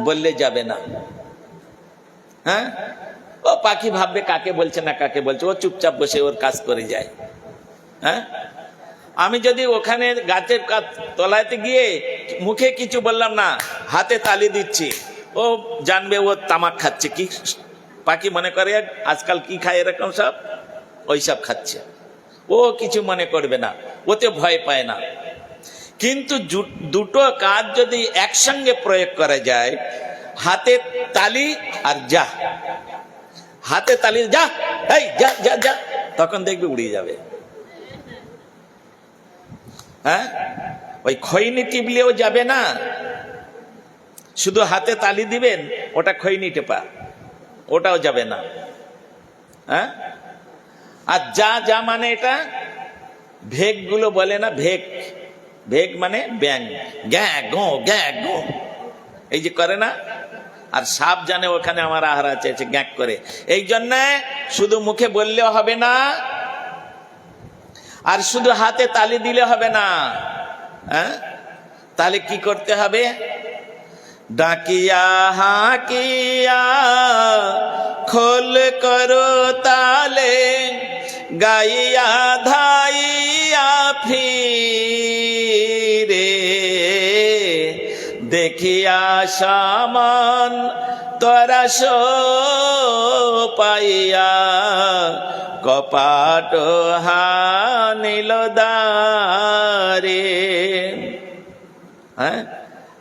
বললে যাবে না। ও পাখি ভাববে কাকে বলছে না কাকে বলছে, ও চুপচাপ বসে ওর কাজ করে যায়। আমি যদি ওখানে গাছের তলাতে গিয়ে মুখে কিছু বললাম না, হাতে তালি দিচ্ছি, ও জানবে ও তামাক খাচ্ছে। কি পাখি মনে করে আজকাল কি খায় এরকম সব, ওই সব খাচ্ছে, ও কিছু মনে করবে না, ওতে ভয় পায় না। কিন্তু দুটো কাজ যদি একসঙ্গে প্রয়োগ করা যায়, হাতে তালি আর যা, হাতে তালি যা, এই যা যা যা, তখন দেখবে উড়িয়ে যাবে। ওই খৈনি টিপলেও যাবে না, শুধু হাতে তালি দিবেন, ওটা খৈনি টেপা, ওটাও যাবে না। আর যা যা মানে এটা ভেগ গুলো বলে না, ভেগ, ভেগ মানে ব্যাং, গ্যা গো গ্যা গো, এই যে করে না। আর সাপ জানে ওখানে আমার আহার আছে, গ্যাক করে। এই জন্য শুধু মুখে বললেও হবে না, আর শুধু হাতে তালি দিলে হবে না। তাহলে কি করতে হবে? ডাকিয়া হাকিয়া খোল করো তালে, গাইয়া ধাইয়া ফিরে, দেখিয়া সামান তোরা সো পাইয়া, কপাট হানিল দ্বারে।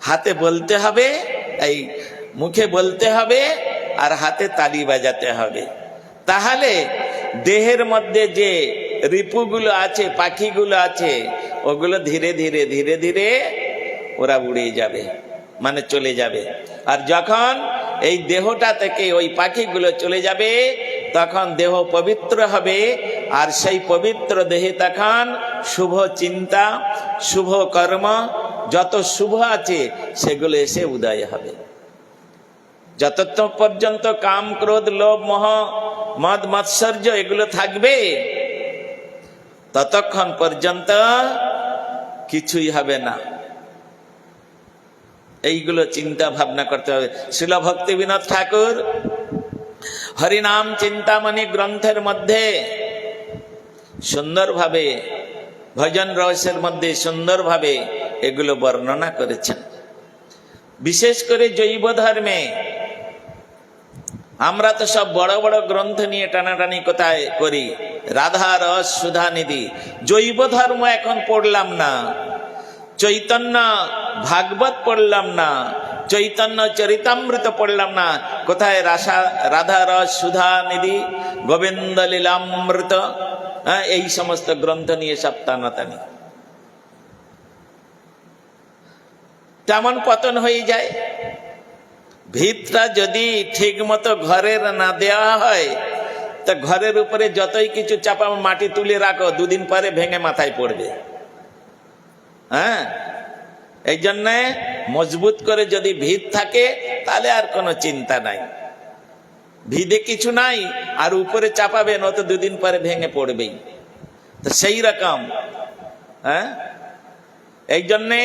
হাতে বলতে হবে, এই মুখে বলতে হবে, আর হাতে তালি বাজাতে হবে। তাহলে দেহের মধ্যে যে রিপুগুলো আছে, পাখিগুলো আছে, ওগুলো ধীরে ধীরে ধীরে ধীরে ওরা উড়িয়ে যাবে, মানে চলে যাবে। আর যখন এই দেহটা থেকে ওই পাখিগুলো চলে যাবে, তখন দেহ পবিত্র হবে। আর সেই পবিত্র দেহে তখন শুভ চিন্তা, শুভ কর্ম, যত শুভ আছে সেগুলো এসে উদয় হবে। যতক্ষণ পর্যন্ত কাম, ক্রোধ, লোভ, মোহ, মদ, মাৎসর্য এগুলো থাকবে, ততক্ষণ পর্যন্ত কিছুই হবে না। এইগুলো চিন্তা ভাবনা করতে হবে। শ্রীল ভক্তি বিনোদ ঠাকুর হরিনাম চিন্তামণি গ্রন্থের মধ্যে সুন্দরভাবে, ভজন রহস্যের মধ্যে সুন্দরভাবে এগুলো বর্ণনা করেছেন। বিশেষ করে জৈব ধর্মে আমরা তো সব বড় বড় গ্রন্থ নিয়ে টানাটানি কোথায় করি, রাধা রস সুধা নিধি। জৈব ধর্ম এখন পড়লাম না, চৈতন্য ভাগবত পড়লাম না, চৈতন্য চরিতামৃত পড়লাম না, কোথায় রাধা রস সুধা নিধি, গোবিন্দ লীলামৃত, এই সমস্ত গ্রন্থ নিয়ে সব টানাটানি। তেমন পতন হয়ে যায়। ভিতটা যদি ঠিক মতো ঘরের না দেওয়া হয়, তা ঘরের উপরে যতই কিছু চাপা মাটি তুলে রাখো, দুদিন পরে ভেঙে মাথায় পড়বে। হ্যাঁ, এই জন্যে মজবুত করে যদি ভিত থাকে তাহলে আর কোনো চিন্তা নাই। ভিদে কিছু নাই আর উপরে চাপাবেন, ও তো দুদিন পরে ভেঙে পড়বেই। তো সেই রকম হ্যাঁ, এই জন্যে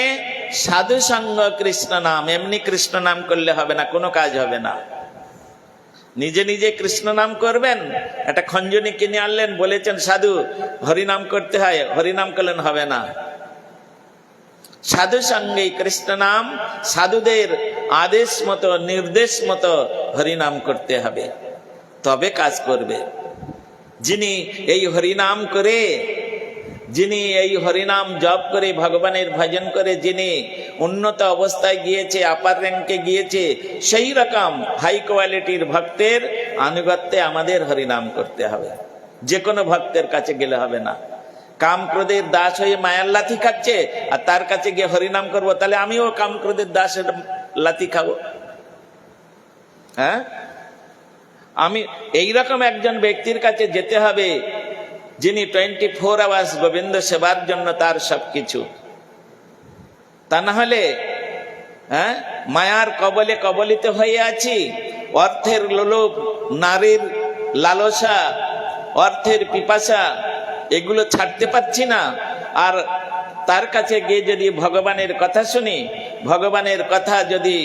সাধু সঙ্গ কৃষ্ণ নাম, এমনি কৃষ্ণ নাম করলে হবে না, কোনো কাজ হবে না। নিজে নিজে কৃষ্ণ নাম করবেন। একটা খঞ্জনি কিনে আনলেন, বলেছেন সাধু হরিনাম করতে হয়, হরিনাম করলেন, হবে না। সাধু সঙ্গে কৃষ্ণ নাম, সাধুদের আদেশ মতো নির্দেশ মতো হরিনাম করতে হবে, তবে কাজ করবে। যিনি এই হরিনাম করে, যিনি এই হরিনাম জপ করে ভগবানের ভজন করে যিনি উন্নত অবস্থায় গিয়েছে, আপার র্যাঙ্কে গিয়েছে, সেই রকম হাই কোয়ালিটির ভক্তের আনুগত্যে আমাদের হরিনাম করতে হবে। যে কোনো ভক্তের কাছে গেলে হবে না। কাম ক্রোধের দাস হয়ে মায়ার লাথি খাচ্ছে আর তার কাছে গিয়ে হরিনাম করবো, তাহলে আমিও কাম ক্রোধের দাসের লাথি খাবো। হ্যাঁ, আমি এইরকম একজন ব্যক্তির কাছে যেতে হবে যিনি 24 আওয়ার্স গোবিন্দ সেবার জন্য তার সবকিছু। তা না হলে হ্যাঁ, মায়ার কবলে কবলিত হয়ে আছি, অর্থের লোভ, নারীর লালসা, অর্থের পিপাসা, এগুলো ছাড়তে পারছি না। আর তার কাছে গিয়ে যদি ভগবানের কথা শুনি, ভগবানের কথা যদি,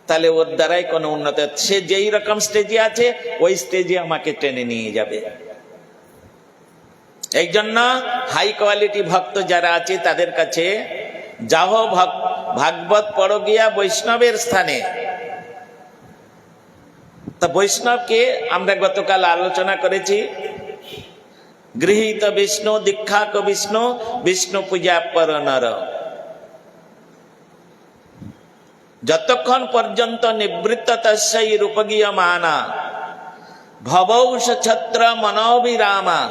তাহলে ওর দ্বারাই কোনো উন্নতি, সে যেই রকম স্টেজে আছে ওই স্টেজে আমাকে টেনে নিয়ে যাবে। এই জন্য হাই কোয়ালিটি ভক্ত যারা আছে তাদের কাছে যাও, ভাগবত পড়ো গিয়া বৈষ্ণবের স্থানে। তা বৈষ্ণবকে আমরা গতকাল আলোচনা করেছি, গৃহীত বিষ্ণু দীক্ষাক বিষ্ণু, বিষ্ণু পূজা পর নর। যতক্ষণ পর্যন্ত নিবৃত্ত তস্যৈ রূপগীয়মানা ভবৌষ ছত্র মনোবিরামা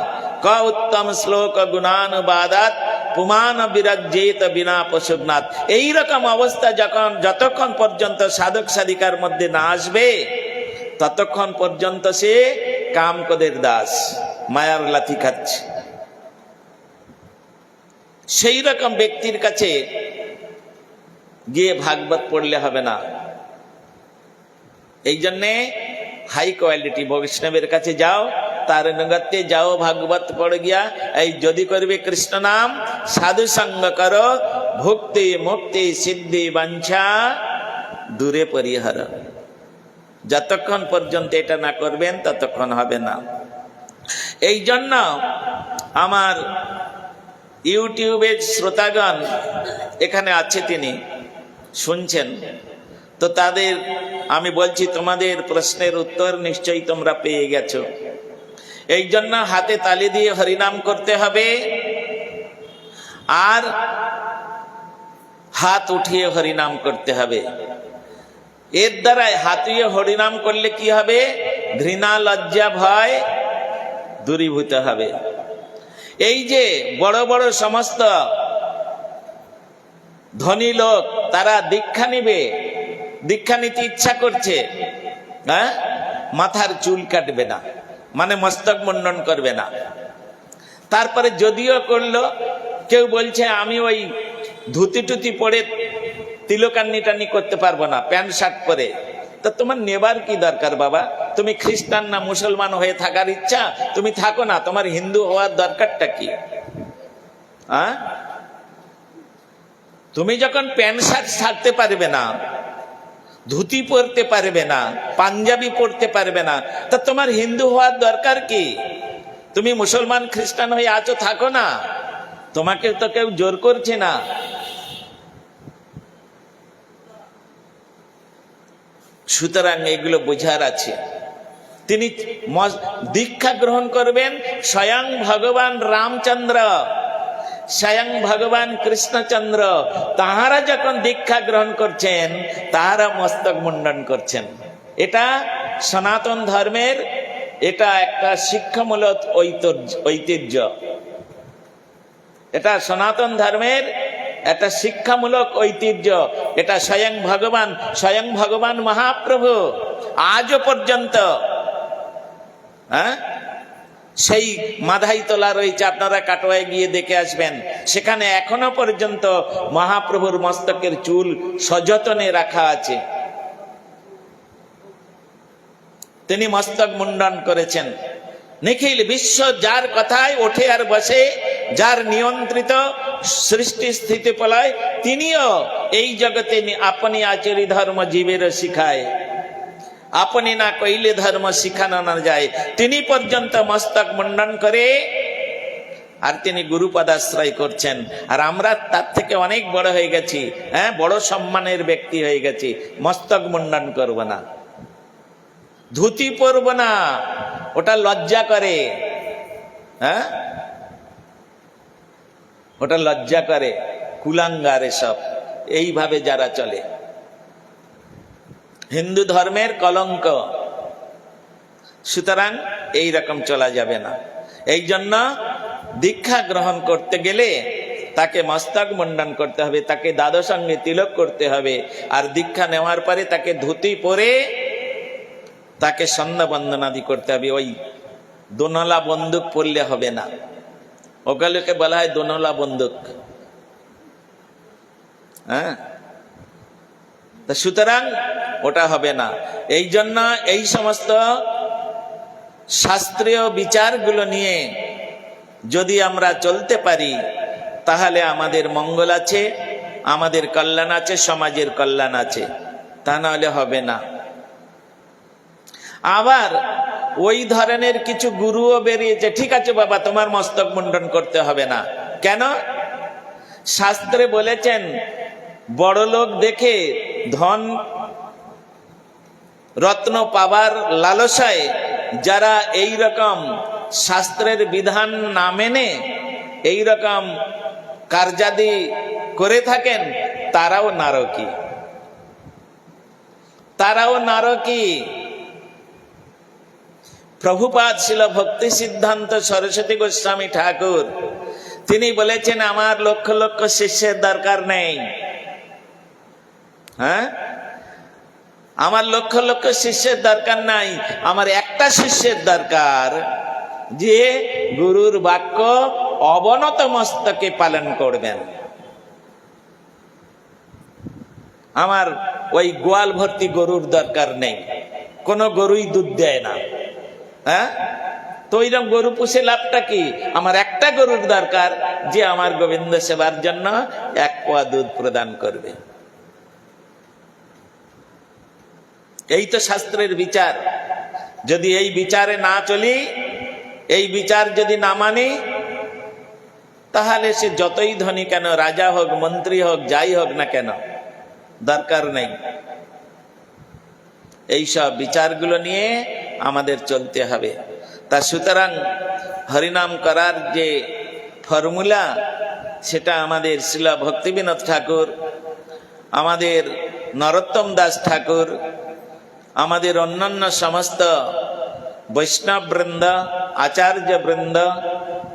ক উত্তম শ্লোক গুণানুবাদাত পুমান বিরাজ্যেত বিনা পশুঘ্নাত। এইরকম অবস্থা যতক্ষণ পর্যন্ত সাধক সাধিকার মধ্যে না আসবে ততক্ষণ পর্যন্ত সে কামকোদের দাস, মায়ার লাথি খাচ্ছে। সেই রকম ব্যক্তির কাছে গিয়ে ভাগবত পড়লে হবে না। এই জন্যে হাই কোয়ালিটি বৈষ্ণবের কাছে যাও, তার অনুগত্যে যাও, ভাগবত পড়ে গিয়া এই যদি করবে কৃষ্ণ নাম, সাধু সঙ্গ করো, ভক্তি মুক্তি সিদ্ধি বাঞ্ছা দূরে পরিহার। যতক্ষণ পর্যন্ত এটা না করবেন ততক্ষণ হবে না। এই জন্য আমার ইউটিউবের শ্রোতাগণ এখানে আছে, তিনি শুনছেন, তো তাদের আমি বলছি তোমাদের প্রশ্নের উত্তর নিশ্চয়ই তোমরা পেয়ে গেছো। এই জন্য হাতে তালি দিয়ে হরিনাম করতে হবে, আর হাত উঠিয়ে হরিনাম করতে হবে। এর দ্বারাই হাতিয়ে হরিনাম করলে কি হবে? ঘৃণা লজ্জা ভয় দূরীভূত হবে। এই যে বড় বড় সমস্ত ধনী লোক তারা দীক্ষা নিবে, দীক্ষা নিতে ইচ্ছা করছে, হ্যাঁ, মাথার চুল কাটবে না, মানে মস্তক মুন্ডন করবে না। তারপরে যদিও করলো, কেউ বলছে আমি ওই ধুতি টুতি পরে তিলকান্নি টান্নি করতে পারবো না, প্যান্ট শার্ট পরে। তা তোমার নেবার কি দরকার বাবা? তুমি খ্রিস্টান না মুসলমান হয়ে থাকার ইচ্ছা, তুমি থাকো না, তোমার হিন্দু হওয়ার দরকারটা কি? হ্যাঁ, তুমি যখন প্যান্ট শার্ট ছাড়তে পারবে না, ধুতি পরতে পারবে না, পাঞ্জাবি পরতে পারবে না, তা তোমার হিন্দু হওয়ার দরকার কি? তুমি মুসলমান খ্রিস্টান হয়ে আছো, থাকো না, তোমাকে তো কেউ জোর করছে না। সুতরাং এগুলো বোঝার আছে। তিনি দীক্ষা গ্রহণ করবেন স্বয়ং ভগবান রামচন্দ্র, স্বয়ং ভগবান কৃষ্ণচন্দ্র, তাহারা যখন দীক্ষা গ্রহণ করছেন তাহারা মস্তক মুন্ডন করছেন। এটা সনাতন ধর্মের এটা একটা শিক্ষামূলক ঐতিহ্য, এটা সনাতন ধর্মের একটা শিক্ষামূলক ঐতিহ্য। এটা স্বয়ং ভগবান মহাপ্রভু আজও পর্যন্ত, হ্যাঁ, সেই মাধাইতলা রয়েছে, আপনারা কাটোয়ায় গিয়ে দেখে আসবেন। সেখানে এখনো পর্যন্ত মহাপ্রভুর মস্তকের চুল সযতনে রাখা আছে। তিনি মস্তক মুন্ডন করেছেন। নিখিল বিশ্ব যার কথায় ওঠে আর বসে, যার নিয়ন্ত্রিত সৃষ্টি স্থিতি প্রলয়, তিনিও এই জগতে আপনি আচরি ধর্ম জীবের শিখায়, আপনি না কইলে ধর্ম শিখানো না যায়। তিনি পর্যন্ত মস্তক মুন্ডন করে আর তিনি গুরুপদাশ্রয় করছেন। আর আমরা তার থেকে অনেক বড় হয়ে গেছি, হ্যাঁ, বড় সম্মানের ব্যক্তি হয়ে গেছি, মস্তক মুন্ডন করব না, ধুতি পরব না, ওটা লজ্জা করে, হ্যাঁ, ওটা লজ্জা করে, কুলাঙ্গার এসব। এইভাবে যারা চলে হিন্দু ধর্মের কলঙ্ক। সুতরাং এই রকম চলা যাবে না। এই জন্য দীক্ষা গ্রহণ করতে গেলে তাকে মস্তক মুন্ডন করতে হবে, তাকে দ্বাদশাঙ্গে তিলক করতে হবে। আর দীক্ষা নেওয়ার পরে তাকে ধুতি পরে তাকে সন্ধ্যা বন্দনাদি করতে হবে। ওই দোনলা বন্দুক পড়লে হবে না, ওগুলোকে বলা হয় দোনলা বন্দুক, হ্যাঁ। সুতরাং ওটা হবে না। এই জন্য এই সমস্ত শাস্ত্রীয় বিচারগুলো নিয়ে যদি আমরা চলতে পারি তাহলে আমাদের মঙ্গল আছে, আমাদের কল্যাণ আছে, সমাজের কল্যাণ আছে। তা নাহলে হবে না। আবার ওই ধরনের কিছু গুরুও বেরিয়েছে, ঠিক আছে বাবা তোমার মস্তক মুন্ডন করতে হবে না। কেন? শাস্ত্রে বলেছেন বড় লোক দেখে ধন রত্ন পাবার লালসায় যারা এই রকম শাস্ত্রের বিধান না মেনে এই রকম কার্যাদি করে থাকেন, তারাও নারকী, তারাও নারকী। প্রভুপাদ ছিল ভক্তি সিদ্ধান্ত সরস্বতী গোস্বামী ঠাকুর, তিনি বলেছেন আমার লক্ষ লক্ষ শিষ্যের দরকার নেই, হ্যাঁ, আমার লক্ষ লক্ষ শিষ্যের দরকার নাই, আমার একটা শিষ্যের দরকার যে গুরুর বাক্য অবনত মস্তকে পালন করবেন। আমার ওই গোয়াল ভর্তি গরুর দরকার নেই, কোন গরুই দুধ দেয় না, হ্যাঁ, তো ওইরকম গরু পুষে লাভটা কি? আমার একটা গরুর দরকার যে আমার গোবিন্দ সেবার জন্য 1 পোয়া দুধ প্রদান করবে। এই তো শাস্ত্রের বিচার। যদি এই বিচারে না চলি, এই বিচার যদি না মানি, তাহলে সে যতই ধনী কেন, রাজা হোক, মন্ত্রী হোক, যাই হোক না কেন, দরকার নেই। এইসব বিচারগুলো নিয়ে আমাদের চলতে হবে। তা সুতরাং হরিনাম করার যে ফর্মুলা, সেটা আমাদের শ্রীল ভক্তিবিনোদ ঠাকুর, আমাদের নরোত্তম দাস ঠাকুর, আমাদের অন্যান্য সমস্ত বৈষ্ণব বৃন্দ, আচার্য বৃন্দ,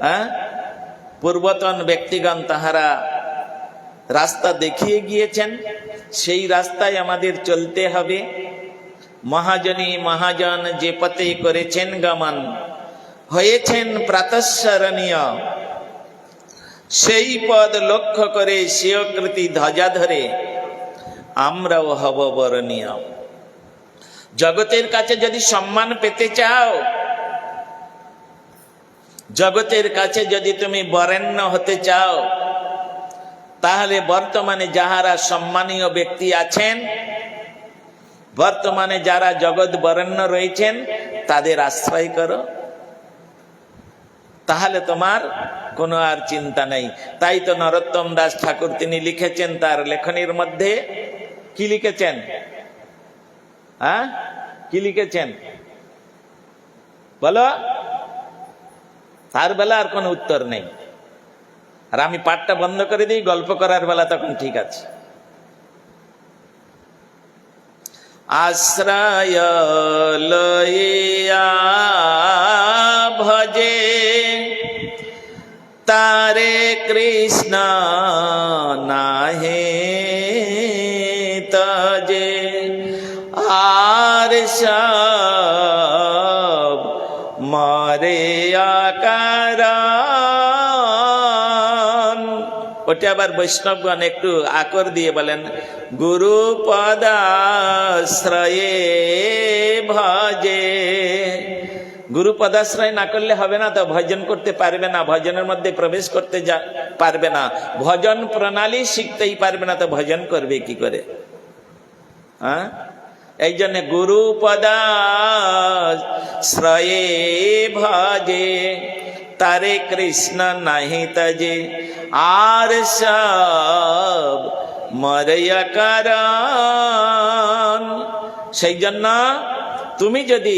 হ্যাঁ, পূর্বতন ব্যক্তিগণ তাহারা রাস্তা দেখিয়ে গিয়েছেন, সেই রাস্তায় আমাদের চলতে হবে। মহাজনী মহাজন যে পথে করেছেন গমন, হয়েছেন প্রাতঃস্মরণীয়, সেই পদ লক্ষ্য করে স্বীয়কৃতি ধ্বজা ধরে আমরাও হব বরণীয়। জগতের কাছে যদি সম্মান পেতে চাও, জগতের কাছে যদি তুমি বরেণ্য হতে চাও, তাহলে বর্তমানে যাহারা সম্মানীয় ব্যক্তি আছেন, বর্তমানে যারা জগৎ বরেণ্য রয়েছেন, তাদের আশ্রয় করো, তাহলে তোমার কোনো আর চিন্তা নেই। তাই তো নরোত্তম দাস ঠাকুর তিনি লিখেছেন তার লেখনীর মধ্যে, কি লিখেছেন? হ্যাঁ, কি লিখেছেন বলো? তার বেলা আর কোনো উত্তর নেই। আর আমি পাঠটা বন্ধ করে দিই, গল্প করার বেলা তখন ঠিক আছে। আশ্রয় লইয়া ভজে তারে কৃষ্ণ নাহে তজে, আর সব মরে ওইটা আবার বৈষ্ণবগণ একটু আকর দিয়ে বলেন, গুরু পদাশ্রয়ে ভজে। গুরু পদাশ্রয় না করলে হবে না, তো ভজন করতে পারবে না, ভজনের মধ্যে প্রবেশ করতে পারবে না, ভজন প্রণালী শিখতেই পারবে না, তো ভজন করবে কি করে? হ্যাঁ, এই জন্য গুরু পদাশ্রয়ে ভজে, তারে কৃষ্ণ নাহি তজে, আর সব মরয়া কারণ। সেই জন্য তুমি যদি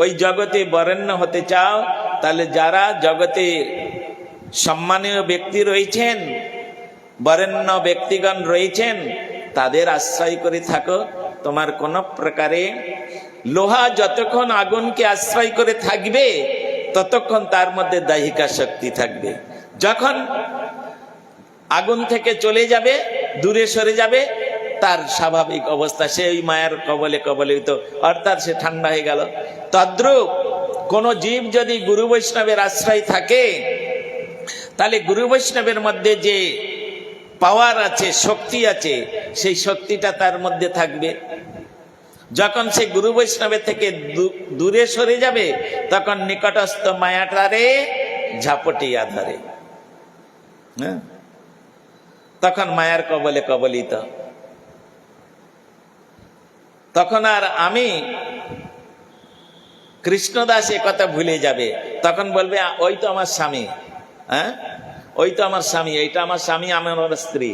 ওই জগতে বরেণ্য হতে চাও, তাহলে যারা জগতে সম্মানীয় ব্যক্তি রয়েছেন, বরেণ্য ব্যক্তিগণ রয়েছেন, তাদের আশ্রয় করে থাকো। তোমার কোন প্রকারে লোহা যতক্ষণ আগুনকে আশ্রয় করে থাকবে, ততক্ষণ তার মধ্যে দাহিকা শক্তি থাকবে। যখন আগুন থেকে চলে যাবে, দূরে সরে যাবে, তার স্বাভাবিক অবস্থা, সে ওই মায়ার কবলে কবলিত, অর্থাৎ সে ঠান্ডা হয়ে গেল। তদ্রূপ কোন জীব যদি গুরু বৈষ্ণবের আশ্রয় থাকে, তাহলে গুরু বৈষ্ণবের মধ্যে যে পাওয়ার আছে, শক্তি আছে, সেই শক্তিটা তার মধ্যে থাকবে। যখন সে গুরু বৈষ্ণবের থেকে দূরে সরে যাবে, তখন নিকটস্থ মায়াটারে ঝাপটিয়া ধরে, হ্যাঁ, তখন মায়ার কবলে কবলিত। তখন আর আমি কৃষ্ণদাস এ কথা ভুলে যাবে, তখন বলবে ওই তো আমার স্বামী, হ্যাঁ, ওই তো আমার স্বামী, এইটা আমার স্বামী, আমার স্ত্রী।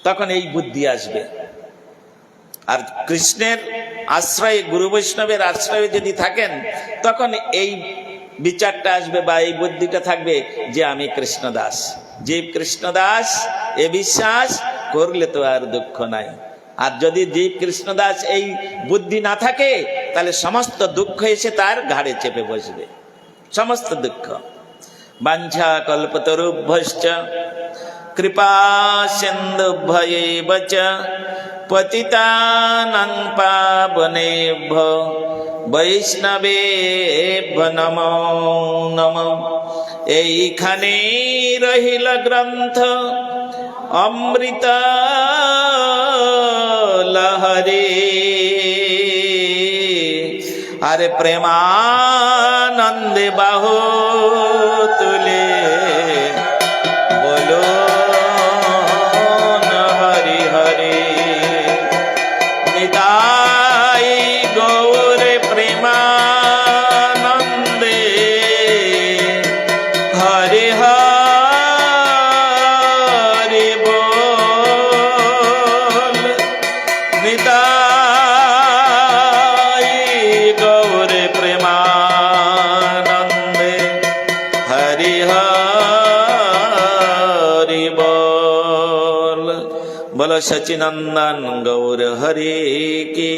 তখন এই বুদ্ধি আসবে। আর কৃষ্ণের আশ্রয়ে, গুরু বৈষ্ণবের আশ্রয়ে যদি থাকেন, তখন এই বিচারটা আসবে বা এই বুদ্ধিটা থাকবে যে আমি কৃষ্ণদাস, জীব কৃষ্ণদাস, এ বিশ্বাস করলে তো আর দুঃখ নাই। আর যদি জীব কৃষ্ণদাস এই বুদ্ধি না থাকে, তাহলে সমস্ত দুঃখ এসে তার ঘাড়ে চেপে বসবে, সমস্ত দুঃখ। বাঞ্ছা কল্পতরুভ্যশ্চ কৃপা সিন্ধুভ্যেব চ পতিতানাং পাবনেভ্যো বৈষ্ণবেভ্যো নমো নমঃ। এইখানে রহিল গ্রন্থ অমৃত লহরী, আরে প্রেমানন্দে বাহু তুলে বলো হরি হরি। নিতাই গৌর প্রেমানন্দে হরি হরি বল। নিতাই গৌর প্রেমানন্দে হরি হরি বল। বলো সচিনন্দন গৌর হরি কি।